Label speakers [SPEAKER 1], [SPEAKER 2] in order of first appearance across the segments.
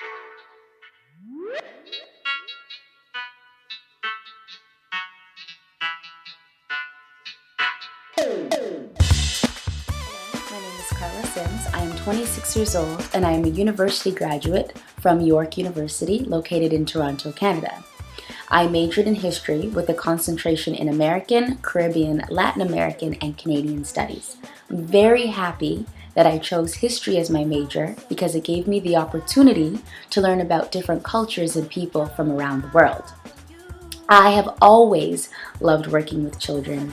[SPEAKER 1] My name is Carla Simms. I am 26 years old and I am a university graduate from York University, located in Toronto, Canada. I majored in history with a concentration in American, Caribbean, Latin American, and Canadian studies. I'm very happy that I chose history as my major because it gave me the opportunity to learn about different cultures and people from around the world. I have always loved working with children.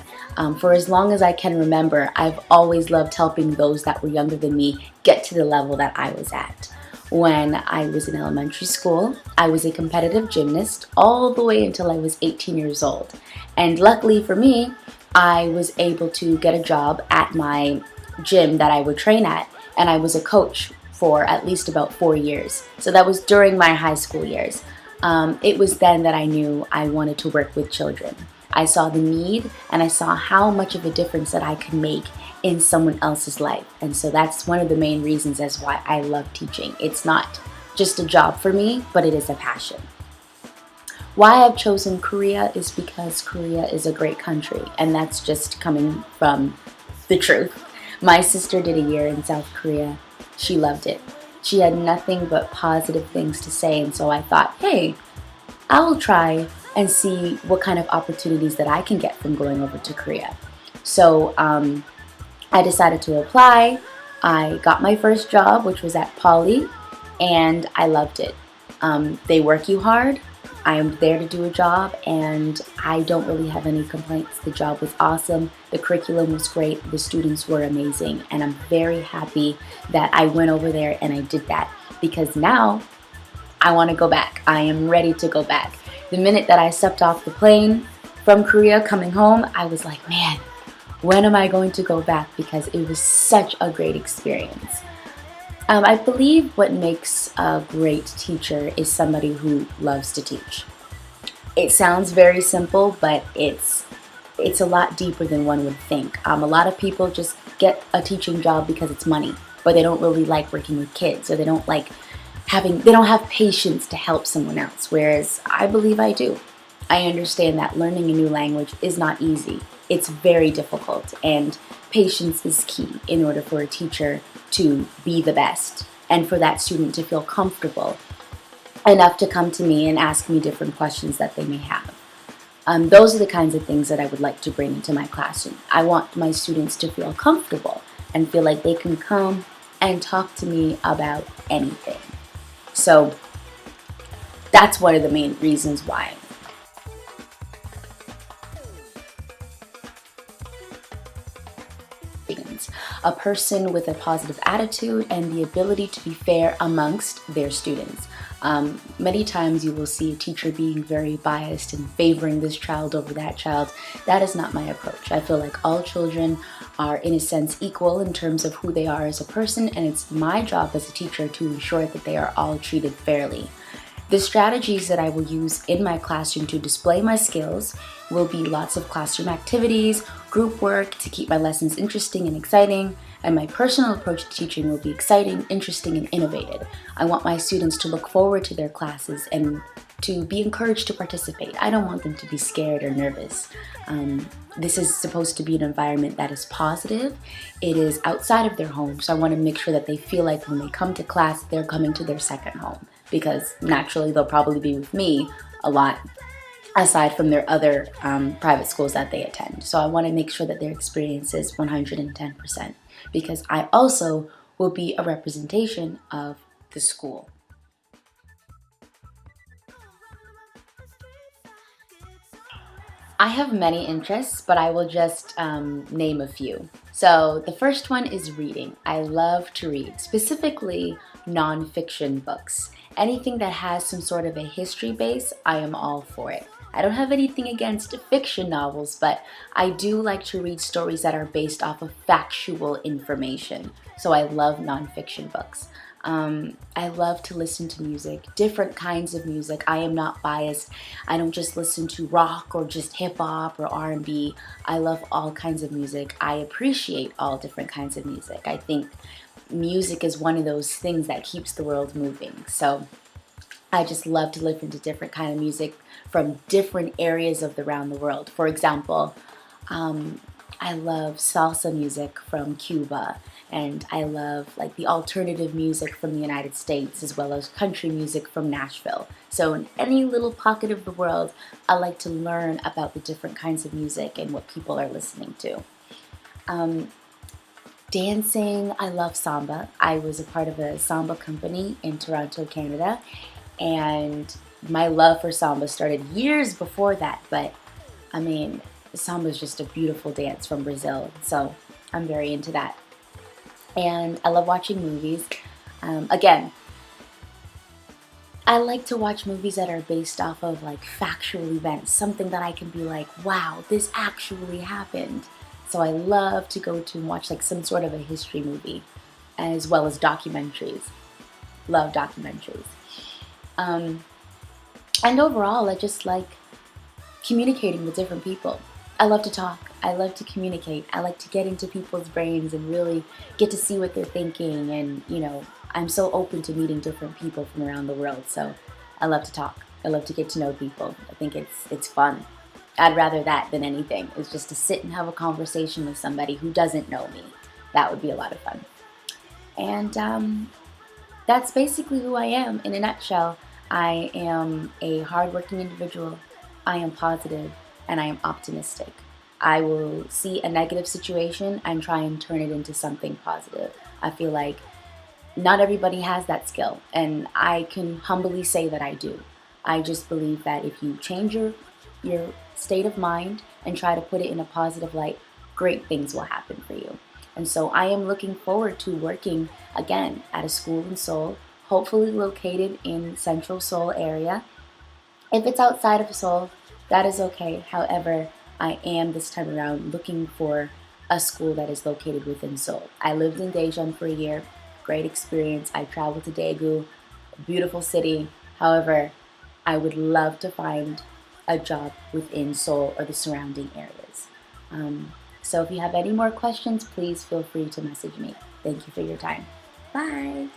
[SPEAKER 1] For as long as I can remember, I've always loved helping those that were younger than me get to the level that I was at. When I was in elementary school, I was a competitive gymnast all the way until I was 18 years old. And luckily for me, I was able to get a job at my gym that I would train at, and I was a coach for at least about 4 years. So that was during my high school years. It was then that I knew I wanted to work with children. I saw the need and I saw how much of a difference that I could make in someone else's life. And so that's one of the main reasons as why I love teaching. It's not just a job for me, but it is a passion. Why I've chosen Korea is because Korea is a great country, and that's just coming from the truth. My sister did a year in South Korea. She loved it. She had nothing but positive things to say, and so I thought, hey, I'll try and see what kind of opportunities that I can get from going over to Korea. So I decided to apply. I got my first job, which was at Poly, and I loved it. They work you hard. I am there to do a job, and I don't really have any complaints. The job was awesome. The curriculum was great. The students were amazing, and I'm very happy that I went over there and I did that, because now I want to go back. I am ready to go back. The minute that I stepped off the plane from Korea coming home, I was like, man, when am I going to go back? Because it was such a great experience. I believe what makes a great teacher is somebody who loves to teach. It sounds very simple, but it's a lot deeper than one would think. A lot of people just get a teaching job because it's money, but they don't really like working with kids, or they don't have patience to help someone else, whereas I believe I do. I understand that learning a new language is not easy. It's very difficult, and patience is key in order for a teacher to be the best and for that student to feel comfortable enough to come to me and ask me different questions that they may have. Those are the kinds of things that I would like to bring into my classroom. I want my students to feel comfortable and feel like they can come and talk to me about anything. So that's one of the main reasons why. A person with a positive attitude and the ability to be fair amongst their students. Many times you will see a teacher being very biased and favoring this child over that child. That is not my approach. I feel like all children are in a sense equal in terms of who they are as a person, and it's my job as a teacher to ensure that they are all treated fairly. The strategies that I will use in my classroom to display my skills will be lots of classroom activities, group work to keep my lessons interesting and exciting, and my personal approach to teaching will be exciting, interesting, and innovative. I want my students to look forward to their classes and to be encouraged to participate. I don't want them to be scared or nervous. This is supposed to be an environment that is positive. It is outside of their home, so I want to make sure that they feel like when they come to class, they're coming to their second home, because naturally they'll probably be with me a lot aside from their other private schools that they attend. So I want to make sure that their experience is 110%, because I also will be a representation of the school. I have many interests, but I will just name a few. So the first one is reading. I love to read, specifically nonfiction books. Anything that has some sort of a history base, I am all for it. I don't have anything against fiction novels, but I do like to read stories that are based off of factual information. So I love nonfiction books. I love to listen to music, different kinds of music. I am not biased. I don't just listen to rock or just hip hop or R&B. I love all kinds of music. I appreciate all different kinds of music. I think music is one of those things that keeps the world moving. So I just love to listen to different kind of music from different areas of around the world. For example, um, I love salsa music from Cuba, and I love like the alternative music from the United States, as well as country music from Nashville. So in any little pocket of the world, I like to learn about the different kinds of music and what people are listening to. Um, Dancing, I love samba. I was a part of a samba company in Toronto, Canada, and my love for samba started years before that. But I mean, samba is just a beautiful dance from Brazil, so I'm very into that. And I love watching movies. Again, I like to watch movies that are based off of like factual events, something that I can be like, wow, this actually happened. So I love to go to and watch like some sort of a history movie, as well as documentaries. Love documentaries. Um, and overall, I just like communicating with different people. I love to talk. I love to communicate. I like to get into people's brains and really get to see what they're thinking. And, I'm so open to meeting different people from around the world. So I love to talk. I love to get to know people. I think it's fun. I'd rather that than anything. It's just to sit and have a conversation with somebody who doesn't know me. That would be a lot of fun. And that's basically who I am in a nutshell. I am a hardworking individual. I am positive, and I am optimistic. I will see a negative situation and try and turn it into something positive. I feel like not everybody has that skill, and I can humbly say that I do. I just believe that if you change your state of mind and try to put it in a positive light, great things will happen for you. And so I am looking forward to working again at a school in Seoul, hopefully located in Central Seoul area. If it's outside of Seoul, that is okay. However, I am this time around looking for a school that is located within Seoul. I lived in Daejeon for a year. Great experience. I traveled to Daegu, a beautiful city. However, I would love to find a job within Seoul or the surrounding areas. So if you have any more questions, please feel free to message me. Thank you for your time. Bye.